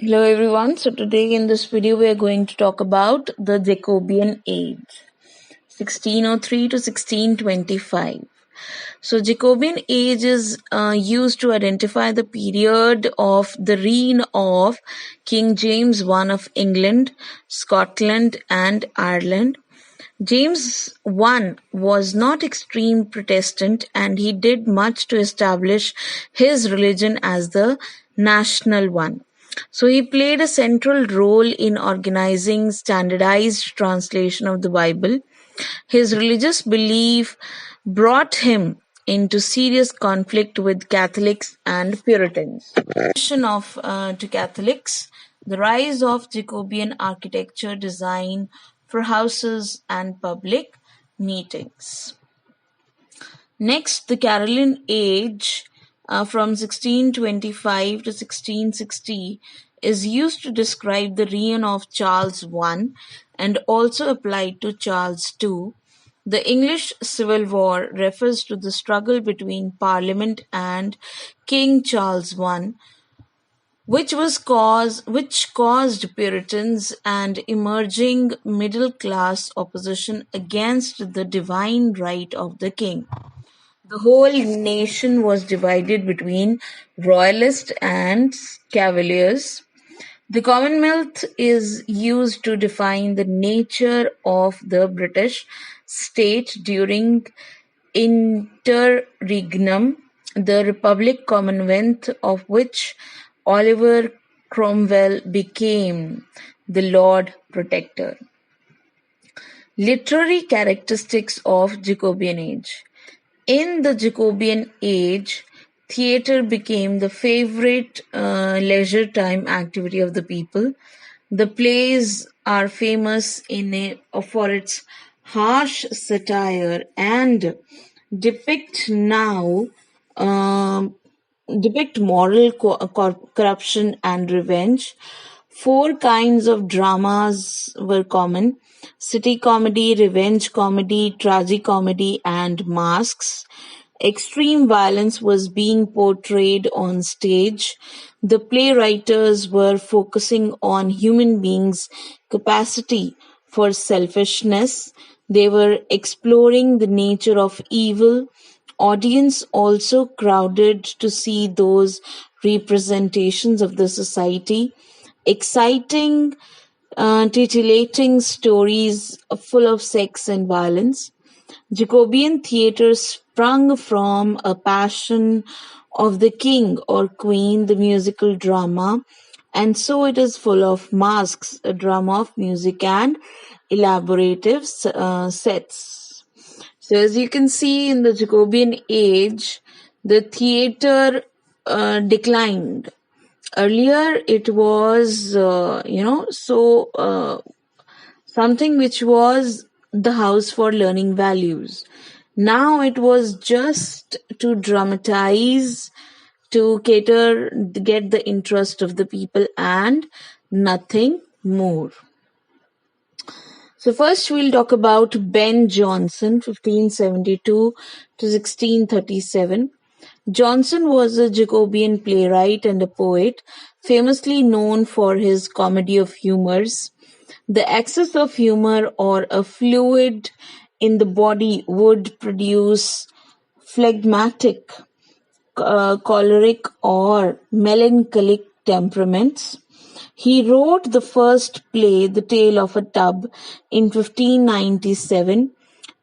Hello everyone. So today in this video we are going to talk about the Jacobean age, 1603 to 1625. So Jacobean age is used to identify the period of the reign of King James I of England, Scotland and Ireland. James I was not extreme Protestant and he did much to establish his religion as the national one. So he played a central role in organizing standardized translation of the Bible. His religious belief brought him into serious conflict with Catholics and Puritans. To Catholics, the rise of Jacobean architecture design for houses and public meetings. Next, the Caroline age from 1625 to 1660 is used to describe the reign of Charles I and also applied to Charles II. The English Civil War refers to the struggle between Parliament and King Charles I, which caused Puritans and emerging middle class opposition against the divine right of the king. The whole nation was divided between royalists and cavaliers. The Commonwealth is used to define the nature of the British state during interregnum, the Republic Commonwealth of which Oliver Cromwell became the Lord Protector. Literary characteristics of Jacobean age. In the Jacobean age, theatre became the favorite leisure time activity of the people. The plays are famous for its harsh satire and depict moral corruption and revenge. Four kinds of dramas were common: city comedy, revenge comedy, tragicomedy, and masks. Extreme violence was being portrayed on stage. The playwrights were focusing on human beings' capacity for selfishness. They were exploring the nature of evil. Audience also crowded to see those representations of the society. Exciting, titillating stories full of sex and violence. Jacobean theatre sprung from a passion of the king or queen, the musical drama, and so it is full of masks, a drama of music and elaborative sets. So as you can see in the Jacobean age, the theatre declined. Earlier it was, something which was the house for learning values. Now it was just to dramatize, to get the interest of the people and nothing more. So first we'll talk about Ben Jonson, 1572 to 1637. Jonson was a Jacobean playwright and a poet, famously known for his comedy of humors. The excess of humor or a fluid in the body would produce phlegmatic, choleric, or melancholic temperaments. He wrote the first play, The Tale of a Tub, in 1597.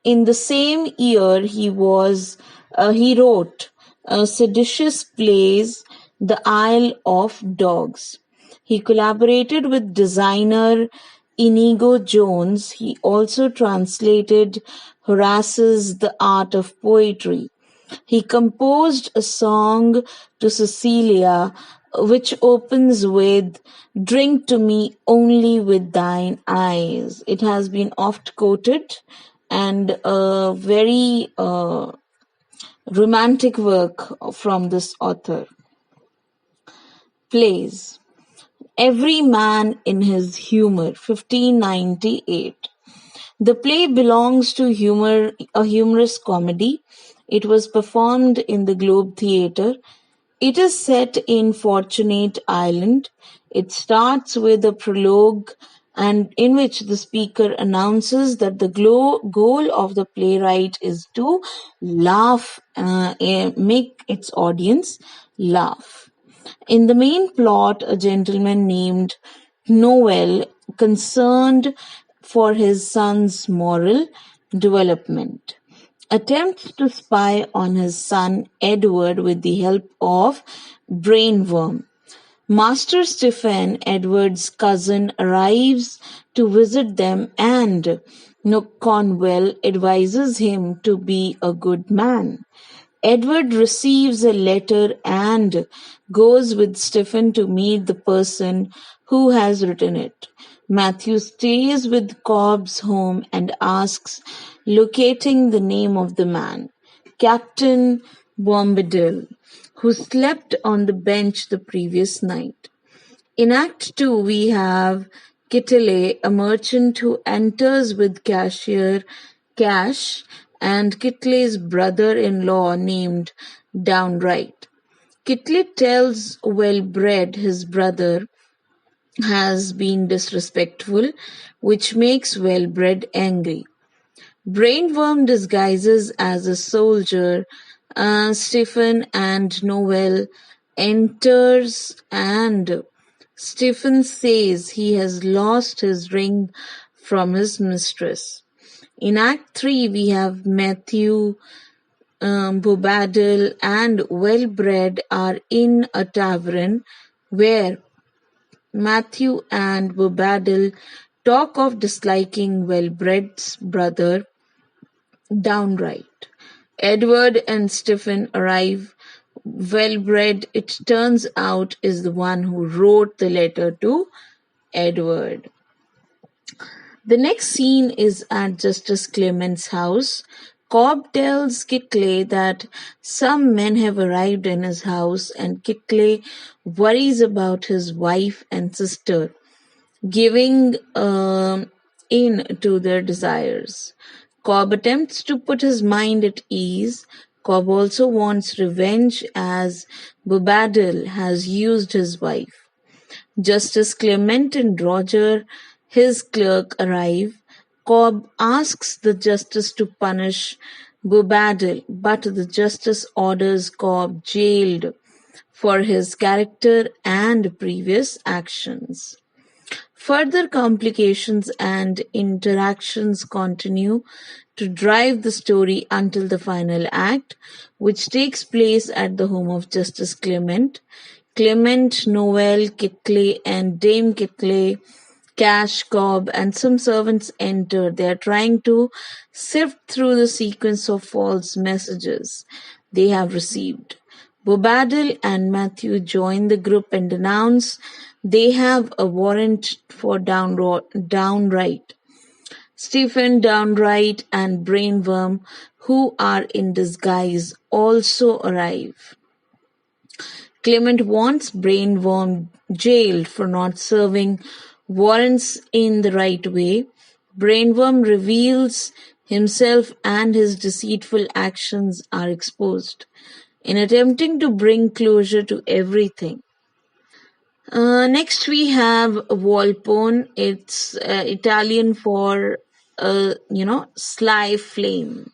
In the same year, he wrote seditious plays, The Isle of Dogs. He collaborated with designer Inigo Jones. He also translated Horace's The Art of Poetry. He composed a song to Cecilia, which opens with "Drink to me only with thine eyes." It has been oft quoted and a very romantic work from this author. Plays. Every Man in His Humor, 1598. The play belongs to a humorous comedy. It was performed in the Globe Theatre. It is set in Fortunate Island. It starts with a prologue and in which the speaker announces that the goal of the playwright is to make its audience laugh. In the main plot, a gentleman named Noel, concerned for his son's moral development, attempts to spy on his son Edward with the help of Brainworm. Master Stephen, Edward's cousin, arrives to visit them and Cornwell advises him to be a good man. Edward receives a letter and goes with Stephen to meet the person who has written it. Matthew stays with Cobb's home and asks, locating the name of the man, Captain Bombadil, who slept on the bench the previous night. In Act 2, we have Kittle, a merchant who enters with cashier Cash and Kittle's brother-in-law named Downright. Kittle tells Wellbred his brother has been disrespectful, which makes Wellbred angry. Brainworm disguises as a soldier. Stephen and Noel enters and Stephen says he has lost his ring from his mistress. In Act 3, we have Matthew, Bobadil and Wellbred are in a tavern where Matthew and Bobadil talk of disliking Wellbred's brother Downright. Edward and Stephen arrive. Wellbred, it turns out, is the one who wrote the letter to Edward. The next scene is at Justice Clement's house. Cobb tells Kittle that some men have arrived in his house and Kittle worries about his wife and sister, giving in to their desires. Cobb attempts to put his mind at ease. Cobb also wants revenge as Bobadil has used his wife. Justice Clement and Roger, his clerk, arrive. Cobb asks the justice to punish Bobadil, but the justice orders Cobb jailed for his character and previous actions. Further complications and interactions continue to drive the story until the final act, which takes place at the home of Justice Clement. Clement, Noel, Kittle, and Dame Kittle, Cash, Cobb, and some servants enter. They are trying to sift through the sequence of false messages they have received. Bobadil and Matthew join the group and announce they have a warrant for Downright. Stephen, Downright, and Brainworm, who are in disguise, also arrive. Clement wants Brainworm jailed for not serving warrants in the right way. Brainworm reveals himself and his deceitful actions are exposed in attempting to bring closure to everything. Next we have Volpone. It's Italian for sly flame.